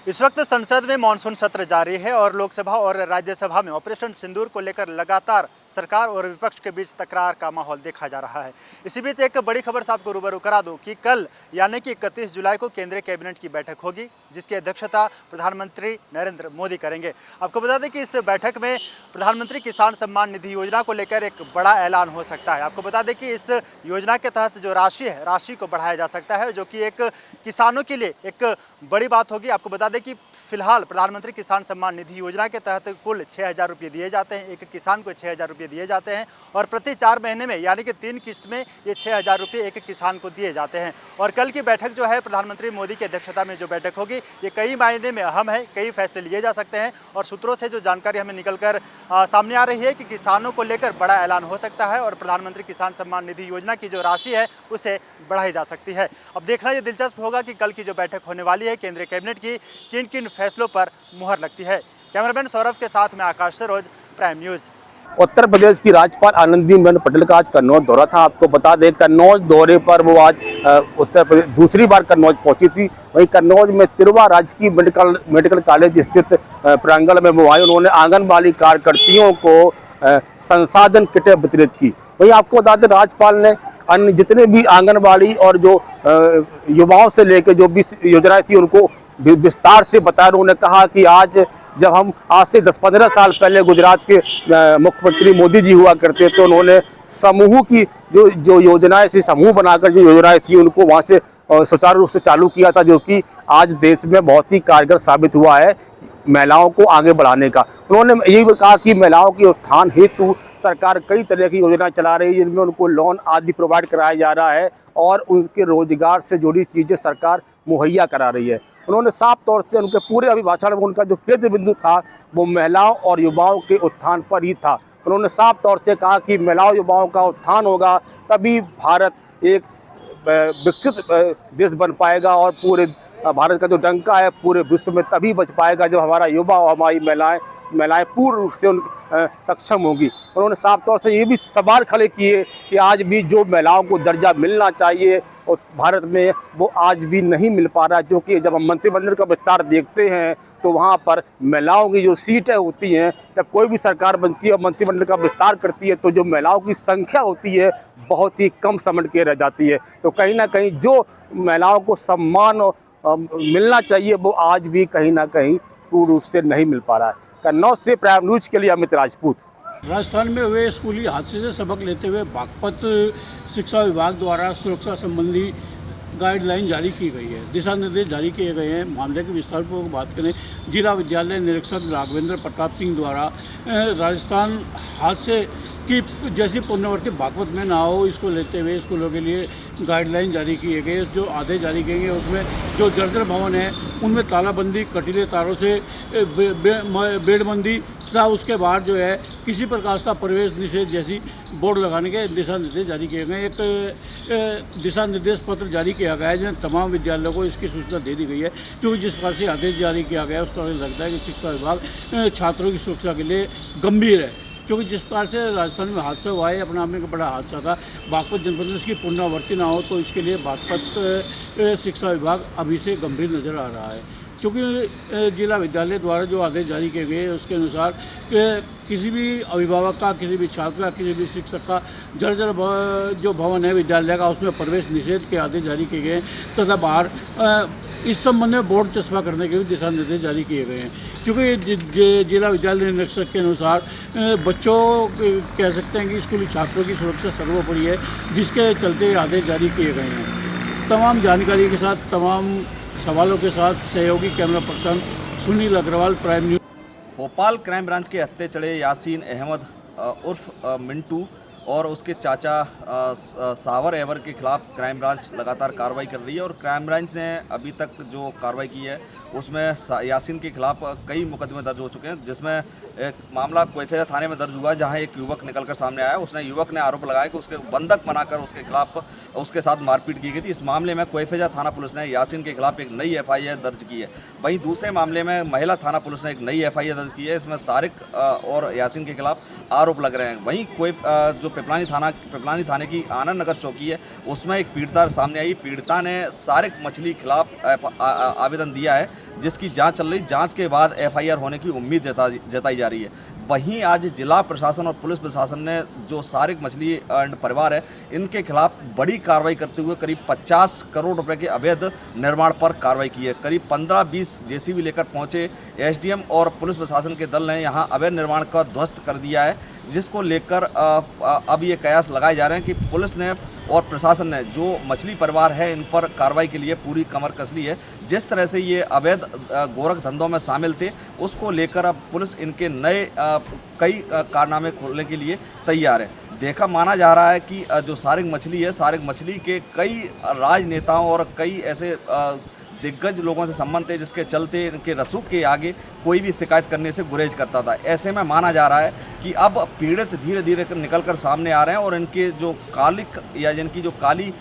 इस वक्त संसद में मानसून सत्र जारी है और लोकसभा और राज्यसभा में ऑपरेशन सिंदूर को लेकर लगातार सरकार और विपक्ष के बीच तकरार का माहौल देखा जा रहा है। इसी बीच एक बड़ी खबर से आपको रूबरू करा दूं कि कल यानी कि 31 जुलाई को केंद्रीय कैबिनेट की बैठक होगी, जिसकी अध्यक्षता प्रधानमंत्री नरेंद्र मोदी करेंगे। आपको बता दें कि इस बैठक में प्रधानमंत्री किसान सम्मान निधि योजना को लेकर एक बड़ा ऐलान हो सकता है। आपको बता दें कि इस योजना के तहत जो राशि है, राशि को बढ़ाया जा सकता है, जो कि एक किसानों के लिए एक बड़ी बात होगी। आपको बता दें कि फिलहाल प्रधानमंत्री किसान सम्मान निधि योजना के तहत कुल 6,000 रुपये दिए जाते हैं। एक किसान को 6,000 रुपये दिए जाते हैं और प्रति 4 महीने में यानी कि 3 किस्त में ये 6,000 रुपये एक किसान को दिए जाते हैं। और कल की बैठक जो है प्रधानमंत्री मोदी की अध्यक्षता में जो बैठक होगी, ये कई मायने में अहम है, कई फैसले लिए जा सकते हैं। और सूत्रों से जो जानकारी हमें निकल कर सामने आ रही है कि किसानों को लेकर बड़ा ऐलान हो सकता है और प्रधानमंत्री किसान सम्मान निधि योजना की जो राशि है उसे बढ़ाई जा सकती है। अब देखना ये दिलचस्प होगा कि कल की जो बैठक होने वाली है केंद्रीय कैबिनेट की, किन किन फैसलों पर मुहर लगती है। कैमरामैन सौरभ के साथ में आकाश सरोज, प्राइम न्यूज। उत्तर प्रदेश की राज्यपाल आनंदीबेन पटेल का आज कन्नौज दौरा था। आपको बता दें, कन्नौज दौरे पर वो आज उत्तर प्रदेश दूसरी बार कन्नौज पहुंची थी। वहीं कन्नौज में तिरवा राजकीय मेडिकल कॉलेज स्थित प्रांगण में वो आए। उन्होंने आंगनबाड़ी कार्यकर्तियों को संसाधन किटें वितरित की। वहीं आपको बता दें, राज्यपाल ने अन्य जितने भी आंगनबाड़ी और जो युवाओं से लेकर जो भी योजनाएं थी उनको विस्तार से बताया। उन्होंने कहा कि जब आज से 10-15 साल पहले गुजरात के मुख्यमंत्री मोदी जी हुआ करते, तो उन्होंने समूह की जो योजनाएं थी, समूह बनाकर जो योजनाएं थी उनको वहां से सुचारू रूप से चालू किया था, जो कि आज देश में बहुत ही कारगर साबित हुआ है महिलाओं को आगे बढ़ाने का। उन्होंने ये भी कहा कि महिलाओं के उत्थान हेतु सरकार कई तरह की योजनाएं चला रही है, जिनमें उनको लोन आदि प्रोवाइड कराया जा रहा है और उनके रोजगार से जुड़ी चीज़ें सरकार मुहैया करा रही है। उन्होंने साफ तौर से उनके पूरे अभिभाषण में उनका जो केंद्र बिंदु था वो महिलाओं और युवाओं के उत्थान पर ही था। उन्होंने साफ तौर से कहा कि महिलाओं युवाओं का उत्थान होगा तभी भारत एक विकसित देश बन पाएगा और पूरे भारत का जो डंका है पूरे विश्व में तभी बच पाएगा जब हमारा युवा और हमारी महिलाएं पूर्ण रूप से सक्षम होगी। उन्होंने साफ तौर से ये भी सवाल खड़े किए कि आज भी जो महिलाओं को दर्जा मिलना चाहिए और भारत में वो आज भी नहीं मिल पा रहा है, क्योंकि जब हम मंत्रिमंडल का विस्तार देखते हैं तो वहाँ पर महिलाओं की जो सीटें होती हैं, जब कोई भी सरकार बनती है और मंत्रिमंडल का विस्तार करती है तो जो महिलाओं की संख्या होती है बहुत ही कम समझ के रह जाती है। तो कहीं ना कहीं जो महिलाओं को सम्मान मिलना चाहिए वो आज भी कहीं ना कहीं पूर्ण रूप से नहीं मिल पा रहा है। कन्नौज से प्राइम न्यूज के लिए अमित राजपूत। राजस्थान में हुए स्कूली हादसे से सबक लेते हुए बागपत शिक्षा विभाग द्वारा सुरक्षा संबंधी गाइडलाइन जारी की गई है, दिशा निर्देश जारी किए गए हैं। मामले की विस्तारपूर्वक बात करें, जिला विद्यालय निरीक्षक राघवेंद्र प्रताप सिंह द्वारा राजस्थान हादसे की जैसी पुनरावृत्ति बागपत में ना हो, इसको लेते हुए स्कूलों के लिए गाइडलाइन जारी किए गए। जो आदेश जारी किए गए उसमें जो जर्जर भवन है उनमें तालाबंदी, कटीले तारों से बेड़बंदी तथा उसके बाद जो है किसी प्रकार का प्रवेश निषेध जैसी बोर्ड लगाने के दिशा निर्देश जारी किए गए। एक दिशा निर्देश पत्र जारी किया गया है जिसमें तमाम विद्यालयों को इसकी सूचना दे दी गई है, क्योंकि जिस प्रकार से आदेश जारी किया गया है उस तरह लगता है कि शिक्षा विभाग छात्रों की सुरक्षा के लिए गंभीर है। क्योंकि जिस प्रकार से राजस्थान में हादसा हुआ है, अपने आप में एक बड़ा हादसा था, बागपत जनपद में इसकी पुनरावृत्ति ना हो तो इसके लिए बागपत शिक्षा विभाग अभी से गंभीर नज़र आ रहा है। क्योंकि जिला विद्यालय द्वारा जो आदेश जारी किए गए उसके अनुसार किसी भी अभिभावक का, किसी भी छात्र का, किसी भी शिक्षक का जर्जर जो भवन है विद्यालय का उसमें प्रवेश निषेध के आदेश जारी किए गए तथा बाहर इस संबंध में बोर्ड चस्पा करने के भी दिशा निर्देश जारी किए गए हैं। क्योंकि जिला विद्यालय निरीक्षक के अनुसार बच्चों कह सकते हैं कि स्कूली छात्रों की सुरक्षा सर्वोपरि है, जिसके चलते आदेश जारी किए गए हैं। तमाम जानकारी के साथ, तमाम सवालों के साथ सहयोगी camera person Sunil Agarwal, prime news. Bhopal crime branch के हत्थे चढ़े यासीन अहमद उर्फ मिंटू और उसके चाचा सावर एवर के खिलाफ क्राइम ब्रांच लगातार कार्रवाई कर रही है और क्राइम ब्रांच ने अभी तक जो कार्रवाई की है उसमें यासीन के खिलाफ कई मुकदमे दर्ज हो चुके हैं, जिसमें एक मामला कोइफिया थाने में दर्ज हुआ है जहां एक युवक निकलकर सामने आया। उसने युवक ने आरोप लगाया कि उसके बंधक बनाकर उसके खिलाफ उसके साथ मारपीट की गई थी। इस मामले में कोइफेजा थाना पुलिस ने यासीन के खिलाफ एक नई एफआईआर दर्ज की है। वहीं दूसरे मामले में महिला थाना पुलिस ने एक नई एफआईआर दर्ज की है। इसमें सारिक और यासीन के खिलाफ आरोप लग रहे हैं। वहीं कोई जो पिपलानी थाने की आनंद नगर चौकी है, उसमें एक पीड़िता सामने आई। पीड़िता ने सारिक मछली खिलाफ आवेदन दिया है, जिसकी जांच चल रही। जांच के बाद एफआईआर होने की उम्मीद जताई जा रही है। वहीं आज जिला प्रशासन और पुलिस प्रशासन ने जो सारिक मछली एंड परिवार है, इनके खिलाफ बड़ी कार्रवाई करते हुए करीब 50 करोड़ रुपए के अवैध निर्माण पर कार्रवाई की है। करीब 15-20 जेसीबी लेकर पहुंचे एसडीएम और पुलिस प्रशासन के दल ने यहां अवैध निर्माण का ध्वस्त कर दिया है, जिसको लेकर अब ये कयास लगाए जा रहे हैं कि पुलिस ने और प्रशासन ने जो मछली परिवार है, इन पर कार्रवाई के लिए पूरी कमर कस ली है। जिस तरह से ये अवैध गोरख धंधों में शामिल थे, उसको लेकर अब पुलिस इनके नए कई कारनामे खोलने के लिए तैयार है। देखा माना जा रहा है कि जो सारिक मछली है, सारिक मछली के कई राजनेताओं और कई ऐसे दिग्गज लोगों से संबंध थे, जिसके चलते इनके रसूख के आगे कोई भी शिकायत करने से गुरेज करता था। ऐसे में माना जा रहा है कि अब पीड़ित धीरे धीरे निकल कर सामने आ रहे हैं और इनके जो कालिक या जिनकी जो काली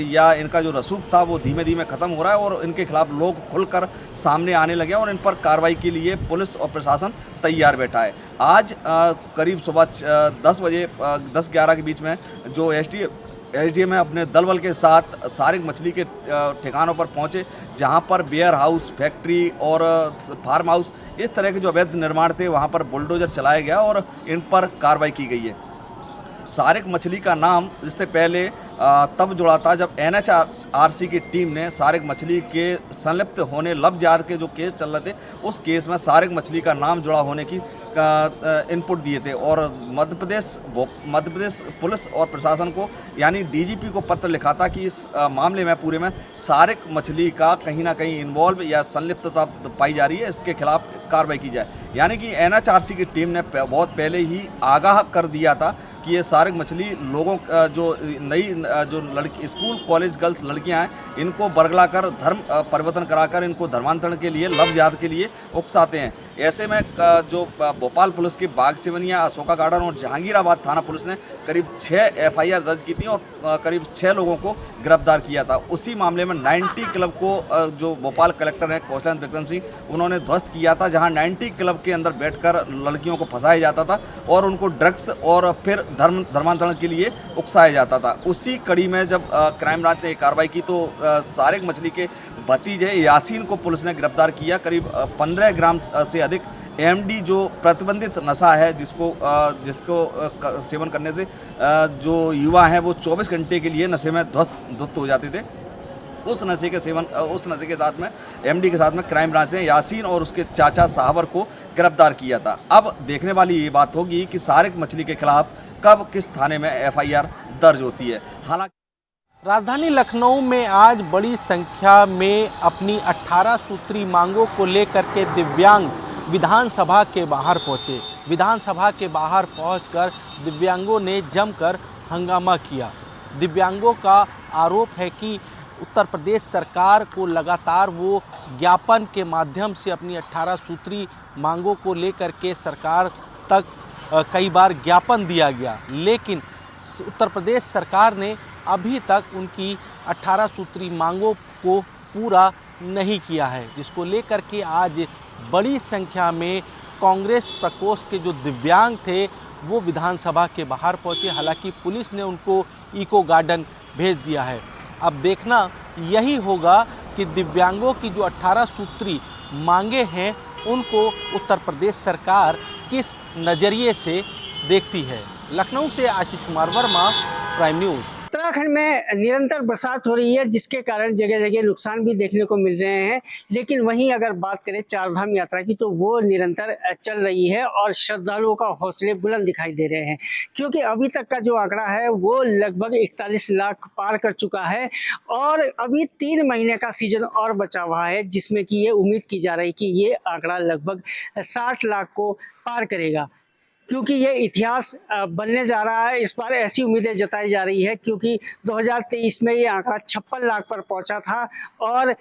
या इनका जो रसूख था, वो धीमे धीमे ख़त्म हो रहा है और इनके खिलाफ लोग खुलकर सामने आने लगे और इन पर कार्रवाई के लिए पुलिस और प्रशासन तैयार बैठा है। आज करीब सुबह 10-11 के बीच में जो एसडीएम अपने दल बल के साथ सारिक मछली के ठिकानों पर पहुंचे, जहां पर वेयर हाउस, फैक्ट्री और फार्म हाउस, इस तरह के जो अवैध निर्माण थे, वहां पर बुलडोजर चलाया गया और इन पर कार्रवाई की गई है। सारिक मछली का नाम इससे पहले तब जुड़ा था जब एनएचआरसी की टीम ने सारिक मछली के संलिप्त होने लब जिहाद के जो केस चल रहे थे, उस केस में सारिक मछली का नाम जुड़ा होने की इनपुट दिए थे और मध्य प्रदेश पुलिस और प्रशासन को यानी डीजीपी को पत्र लिखा था कि इस मामले में पूरे में सारिक मछली का कहीं ना कहीं इन्वॉल्व या संलिप्तता पाई जा रही है, इसके खिलाफ कार्रवाई की जाए। यानी कि एनएचआरसी की टीम ने बहुत पहले ही आगाह कर दिया था कि ये सारिक मछली लोगों जो नई जो लड़की स्कूल कॉलेज गर्ल्स लड़कियां हैं, इनको बरगला कर धर्म परिवर्तन कराकर इनको धर्मांतरण के लिए, लव जिहाद के लिए उकसाते हैं। ऐसे में जो भोपाल पुलिस की बाग सिवनिया, अशोका गार्डन और जहांगीराबाद थाना पुलिस ने करीब 6 एफआईआर दर्ज की थी और करीब 6 लोगों को गिरफ्तार किया था। उसी मामले में 90 क्लब को जो भोपाल कलेक्टर हैं कौशलेंद्र विक्रम सिंह, उन्होंने ध्वस्त किया था, जहां 90 क्लब के अंदर बैठकर लड़कियों को फंसाया जाता था और उनको ड्रग्स और फिर धर्मांतरण के लिए उकसाया जाता था। उसी कड़ी में जब क्राइम ब्रांच ने कार्रवाई की तो सारिक मछली के भतीजे यासीन को पुलिस ने गिरफ्तार किया। करीब 15 ग्राम से अधिक एमडी जो प्रतिबंधित नशा है, जिसको सेवन करने से जो युवा हैं वो 24 घंटे के लिए नशे में धुत हो जाते थे, उस नशे के साथ में एमडी के साथ में क्राइम ब्रांच ने यासीन और उसके चाचा साहबर को गिरफ्तार किया था। अब देखने वाली ये बात होगी कि सारिक मछली के खिलाफ कब किस थाने में एफआईआर दर्ज होती है। हालांकि राजधानी लखनऊ में आज बड़ी संख्या में अपनी 18 सूत्री मांगों को लेकर के दिव्यांग विधानसभा के बाहर पहुंचे। विधानसभा के बाहर पहुंचकर दिव्यांगों ने जमकर हंगामा किया। दिव्यांगों का आरोप है कि उत्तर प्रदेश सरकार को लगातार वो ज्ञापन के माध्यम से अपनी 18 सूत्री मांगों को लेकर के सरकार तक कई बार ज्ञापन दिया गया, लेकिन उत्तर प्रदेश सरकार ने अभी तक उनकी 18 सूत्री मांगों को पूरा नहीं किया है, जिसको लेकर के आज बड़ी संख्या में कांग्रेस प्रकोष्ठ के जो दिव्यांग थे वो विधानसभा के बाहर पहुंचे। हालांकि पुलिस ने उनको इको गार्डन भेज दिया है। अब देखना यही होगा कि दिव्यांगों की जो 18 सूत्री मांगे हैं उनको उत्तर प्रदेश सरकार किस नज़रिए से देखती है। लखनऊ से आशीष कुमार वर्मा, प्राइम न्यूज़। उत्तराखंड में निरंतर बरसात हो रही है, जिसके कारण जगह जगह नुकसान भी देखने को मिल रहे हैं। लेकिन वहीं अगर बात करें चारधाम यात्रा की, तो वो निरंतर चल रही है और श्रद्धालुओं का हौसले बुलंद दिखाई दे रहे हैं, क्योंकि अभी तक का जो आंकड़ा है वो लगभग 41 लाख पार कर चुका है और अभी 3 महीने का सीजन और बचा हुआ है, जिसमें कि ये उम्मीद की जा रही है कि ये आंकड़ा लगभग 60 लाख को पार करेगा। क्योंकि ये इतिहास बनने जा रहा है। इस बार ऐसी उम्मीदें जताई जा रही है क्योंकि 2023 में ये आंकड़ा 56 लाख पर पहुंचा था और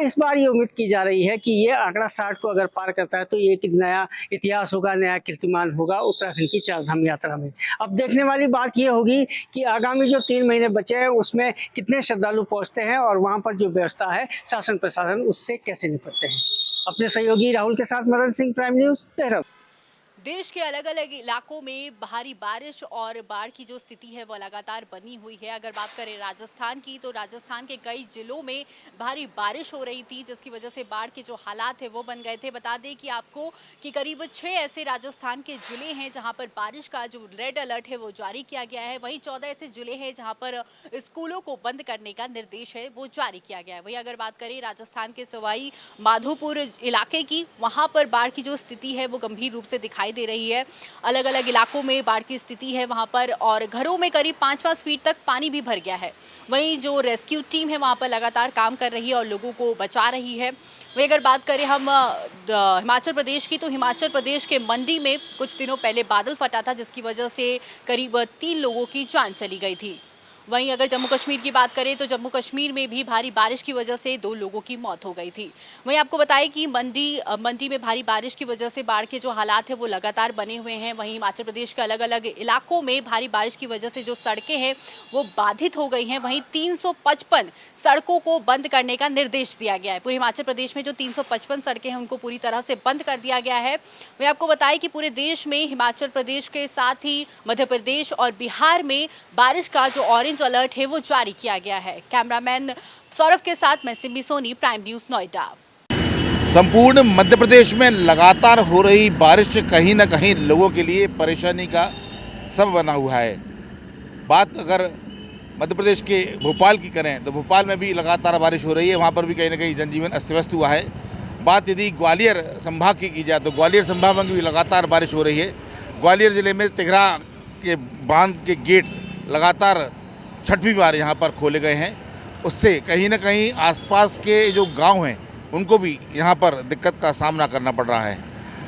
इस बार ये उम्मीद की जा रही है कि ये आंकड़ा 60 को अगर पार करता है तो ये एक नया इतिहास होगा, नया कीर्तिमान होगा उत्तराखंड की चारधाम यात्रा में। अब देखने वाली बात ये होगी कि आगामी जो 3 महीने बचे हैं उसमें कितने श्रद्धालु पहुंचते हैं और वहां पर जो व्यवस्था है शासन प्रशासन उससे कैसे निपटते हैं। अपने सहयोगी राहुल के साथ मदन सिंह, प्राइम न्यूज, देहरादून। देश के अलग अलग इलाकों में भारी बारिश और बाढ़ की जो स्थिति है वो लगातार बनी हुई है। अगर बात करें राजस्थान की तो राजस्थान के कई जिलों में भारी बारिश हो रही थी जिसकी वजह से बाढ़ के जो हालात है वो बन गए थे। बता दें कि आपको कि करीब 6 ऐसे राजस्थान के जिले हैं जहां पर बारिश का जो रेड अलर्ट है वो जारी किया गया है। वहीं 14 ऐसे जिले हैं जहां पर स्कूलों को बंद करने का निर्देश है वो जारी किया गया है। वहीं अगर बात करें राजस्थान के सवाई माधोपुर इलाके की, वहां पर बाढ़ की जो स्थिति है वो गंभीर रूप से दिखाई दे रही है। अलग अलग इलाकों में बाढ़ की स्थिति है वहां पर और घरों में करीब 5-5 फीट तक पानी भी भर गया है। वहीं जो रेस्क्यू टीम है वहां पर लगातार काम कर रही है और लोगों को बचा रही है। वहीं अगर बात करें हम हिमाचल प्रदेश की तो हिमाचल प्रदेश के मंडी में कुछ दिनों पहले बादल फटा था जिसकी वजह से करीब 3 लोगों की जान चली गई थी। वहीं अगर जम्मू कश्मीर की बात करें तो जम्मू कश्मीर में भी भारी बारिश की वजह से 2 लोगों की मौत हो गई थी। वहीं आपको बताएं कि मंडी में भारी बारिश की वजह से बाढ़ के जो हालात हैं वो लगातार बने हुए हैं। वहीं हिमाचल प्रदेश के अलग अलग इलाकों में भारी बारिश की वजह से जो सड़कें हैं वो बाधित हो गई हैं। वहीं 355 सड़कों को बंद करने का निर्देश दिया गया है। पूरे हिमाचल प्रदेश में जो 355 सड़कें हैं उनको पूरी तरह से बंद कर दिया गया है। वहीं आपको बताएं कि पूरे देश में हिमाचल प्रदेश के साथ ही मध्य प्रदेश और बिहार में बारिश का जो ऑरेंज अलर्ट है वो जारी किया गया है। कैमरामैन सौरभ के साथ मैं सिमी सोनी, प्राइम न्यूज, नोएडा। संपूर्ण मध्य प्रदेश में लगातार हो रही बारिश कहीं ना कहीं लोगों के लिए परेशानी का सबब बना हुआ है। बात अगर मध्य प्रदेश के भोपाल की करें तो भोपाल में भी लगातार बारिश हो रही है, वहाँ पर भी कहीं ना कहीं जनजीवन अस्त व्यस्त हुआ है। बात यदि ग्वालियर संभाग की जाए तो ग्वालियर संभाग में भी लगातार बारिश हो रही है। ग्वालियर ज़िले में तिघरा के बांध के गेट लगातार 6वीं बार यहाँ पर खोले गए हैं। उससे कहीं ना कहीं आसपास के जो गांव हैं उनको भी यहाँ पर दिक्कत का सामना करना पड़ रहा है।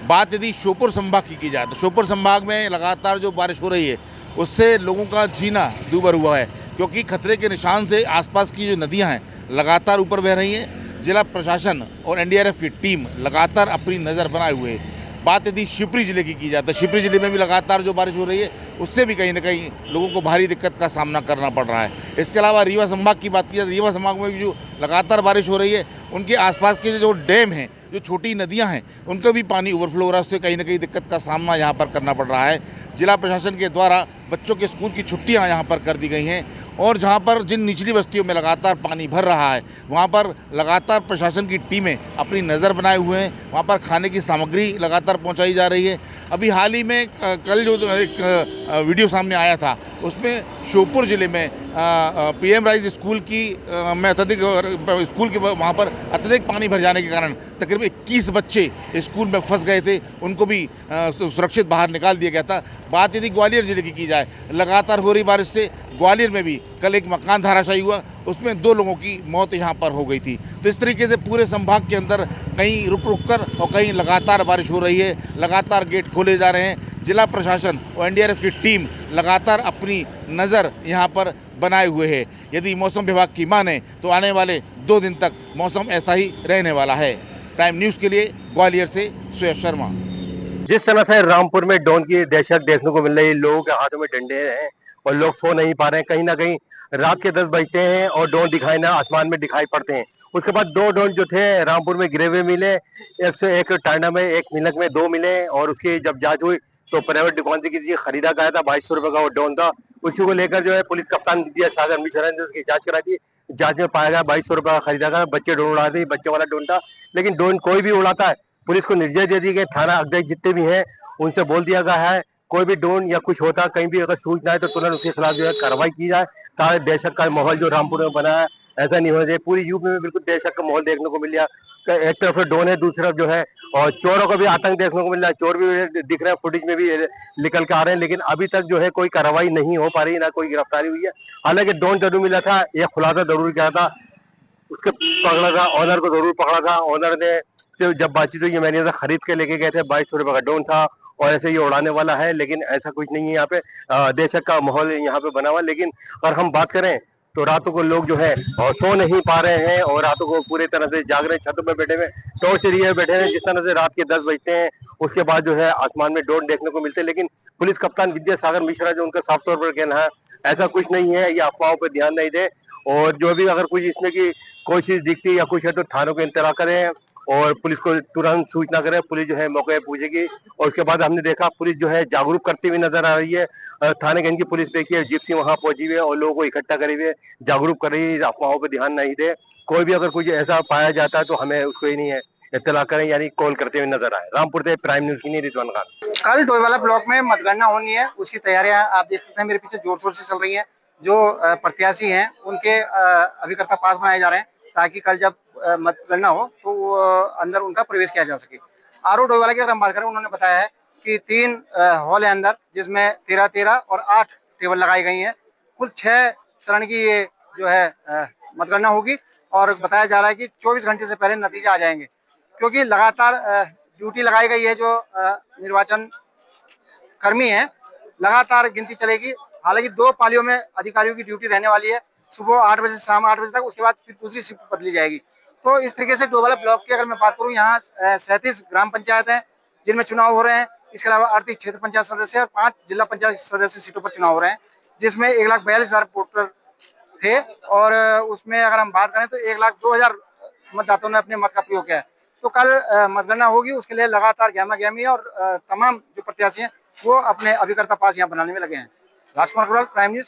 बात यदि श्योपुर संभाग की जाए तो श्योपुर संभाग में लगातार जो बारिश हो रही है उससे लोगों का जीना दूभर हुआ है क्योंकि खतरे के निशान से आसपास की जो नदियाँ हैं लगातार ऊपर बह रही हैं। जिला प्रशासन और एनडीआरएफ की टीम लगातार अपनी नज़र बनाए हुए है। बात यदि शिवपुरी ज़िले की जाए तो शिवपुरी ज़िले में भी लगातार जो बारिश हो रही है उससे भी कहीं ना कहीं लोगों को भारी दिक्कत का सामना करना पड़ रहा है। इसके अलावा रीवा संभाग की बात की जाए तो रीवा संभाग में भी जो लगातार बारिश हो रही है उनके आसपास के जो डैम हैं, जो छोटी नदियां हैं, उनका भी पानी ओवरफ्लो हो रहा है। उससे कहीं ना कहीं दिक्कत का सामना यहाँ पर करना पड़ रहा है। जिला प्रशासन के द्वारा बच्चों के स्कूल की छुट्टियाँ यहाँ पर कर दी गई हैं और जहाँ पर जिन निचली बस्तियों में लगातार पानी भर रहा है वहाँ पर लगातार प्रशासन की टीमें अपनी नज़र बनाए हुए हैं। वहाँ पर खाने की सामग्री लगातार पहुँचाई जा रही है। अभी हाल ही में कल जो एक वीडियो सामने आया था उसमें श्योपुर ज़िले में पीएम राइज स्कूल की में अत्यधिक स्कूल के वहाँ पर अत्यधिक पानी भर जाने के कारण तकरीबन 21 बच्चे स्कूल में फंस गए थे, उनको भी सुरक्षित बाहर निकाल दिया गया था। बात यदि ग्वालियर ज़िले की जाए, लगातार हो रही बारिश से ग्वालियर में भी कल एक मकान धराशायी हुआ, उसमें 2 लोगों की मौत यहाँ पर हो गई थी। तो इस तरीके से पूरे संभाग के अंदर कहीं रुक रुक कर और कहीं लगातार बारिश हो रही है। लगातार गेट खोले जा रहे हैं। जिला प्रशासन और एनडीआरएफ की टीम लगातार अपनी नज़र यहाँ पर बनाए हुए है। यदि मौसम विभाग की माने तो आने वाले 2 दिन तक मौसम ऐसा ही रहने वाला है। प्राइम न्यूज़ के लिए ग्वालियर से सुयश शर्मा। जिस तरह से रामपुर में ड्रोन की दहशत देखने को मिल रही है, लोगों के हाथों में डंडे हैं और लोग सो नहीं पा रहे हैं। कहीं ना कहीं रात के 10 बजते हैं और ड्रोन दिखाई ना आसमान में दिखाई पड़ते हैं। उसके बाद 2 ड्रोन जो थे रामपुर में गिरे हुए मिले, एक टांडा में, एक मिलक में 2 मिले और उसकी जब जांच हुई तो प्राइवेट दुकान से किसी खरीदा गया था, 2200 रुपए का वो ड्रोन था। उसी को लेकर जो है पुलिस कप्तान सागर मिश्रा ने उसकी जांच करा दी। जांच में पाया गया 2200 रुपए का खरीदा गया। बच्चे ड्रोन उड़ा थे, बच्चे वाला ड्रोन था, लेकिन ड्रोन कोई भी उड़ाता है पुलिस को निर्देश दे दिए गए। थाना अध्यक्ष जितने भी हैं उनसे बोल दिया गया है कोई भी ड्रोन या कुछ होता कहीं भी अगर सूचना है तो तुरंत उसके खिलाफ जो है कार्रवाई की जाए, ताकि दहशत का माहौल जो रामपुर में बना है ऐसा नहीं होना चाहिए। पूरी यूपी में बिल्कुल दहशत का माहौल देखने को मिल रहा है। एक तरफ ड्रोन है, दूसरी तरफ जो है और चोरों का भी आतंक देखने को मिल रहा है। चोर भी दिख रहे हैं, फुटेज में भी निकल के आ रहे हैं, लेकिन अभी तक जो है कोई कार्रवाई नहीं हो पा रही, ना कोई गिरफ्तारी हुई है। हालांकि ड्रोन जरूर मिला था, यह खुलासा जरूर किया था, उसके पकड़ा था, ऑनर को जरूर पकड़ा था। ऑनर ने जब बातचीत हुई, मैंने खरीद के लेके गए थे, 2200 रुपए का ड्रोन था और ऐसे ये उड़ाने वाला है, लेकिन ऐसा कुछ नहीं है यहाँ पे। दहशत का माहौल यहाँ पे बना हुआ, लेकिन अगर हम बात करें तो रातों को लोग जो है सो नहीं पा रहे हैं और रातों को पूरी तरह से जाग रहे हैं, छतों पे बैठे हुए टॉर्च एरिया बैठे हैं। जिस तरह से रात के 10 बजते हैं उसके बाद जो है आसमान में ड्रोन देखने को मिलते हैं, लेकिन पुलिस कप्तान विद्यासागर मिश्रा जो उनका साफ तौर पर कहना है ऐसा कुछ नहीं है, ये अफवाहों पर ध्यान नहीं दे। और जो भी अगर कुछ इसमें की कोशिश दिखती है या कुछ है तो थानों को इंतला करें और पुलिस को तुरंत सूचना करें। पुलिस जो है मौके पे पहुंचेगी और उसके बाद हमने देखा पुलिस जो है जागरूक करती हुई नजर आ रही है। थाने गंज की पुलिस देखिए जिप्सी वहां पहुंची हुई है और लोगों को इकट्ठा करी हुई है, जागरूक कर रही है, अफवाहों पर ध्यान नहीं दे। कोई भी अगर कुछ ऐसा पाया जाता है तो हमें उसको ही नहीं है इत्तला करें, यानी कॉल करते हुए नजर आए। रामपुर से प्राइम न्यूज के लिए रिजवान खान। कल डोईवाला ब्लॉक में मतगणना होनी है, उसकी तैयारियां आप देख सकते हैं मेरे पीछे जोर शोर से चल रही हैं। जो प्रत्याशी हैं उनके अभिकर्ता पास बनाए जा रहे हैं ताकि कल जब मतगणना हो तो अंदर उनका प्रवेश किया जा सके। आरओ डोईवाला की अगर हम बात करें, उन्होंने बताया है कि 3 हॉल है अंदर, जिसमें 13-13 और 8 टेबल लगाई गई हैं। कुल 6 चरण की ये जो है मतगणना होगी और बताया जा रहा है कि 24 घंटे से पहले नतीजे आ जाएंगे, क्योंकि लगातार ड्यूटी लगाई गई है। जो निर्वाचन कर्मी हैं, लगातार गिनती चलेगी। हालांकि 2 पालियों में अधिकारियों की ड्यूटी रहने वाली है, सुबह 8 बजे से शाम 8 बजे तक, उसके बाद फिर दूसरी शिफ्ट बदली जाएगी। तो इस तरीके से डोईवाला ब्लॉक की अगर मैं बात करूं, यहाँ 37 ग्राम पंचायत हैं जिनमें चुनाव हो रहे हैं। इसके अलावा 38 क्षेत्र पंचायत सदस्य और 5 जिला पंचायत सदस्य सीटों पर चुनाव हो रहे हैं, जिसमें 1,42,000 वोटर थे। और उसमें अगर हम बात करें तो 1,02,000 मतदाताओं ने अपने मत का प्रयोग किया है। तो कल मतगणना होगी, उसके लिए लगातार गहमा गहमी और तमाम जो प्रत्याशी हैं वो अपने अभिकर्ता पास यहाँ बनाने में लगे हैं। राजकुमार अग्रवाल, प्राइम न्यूज।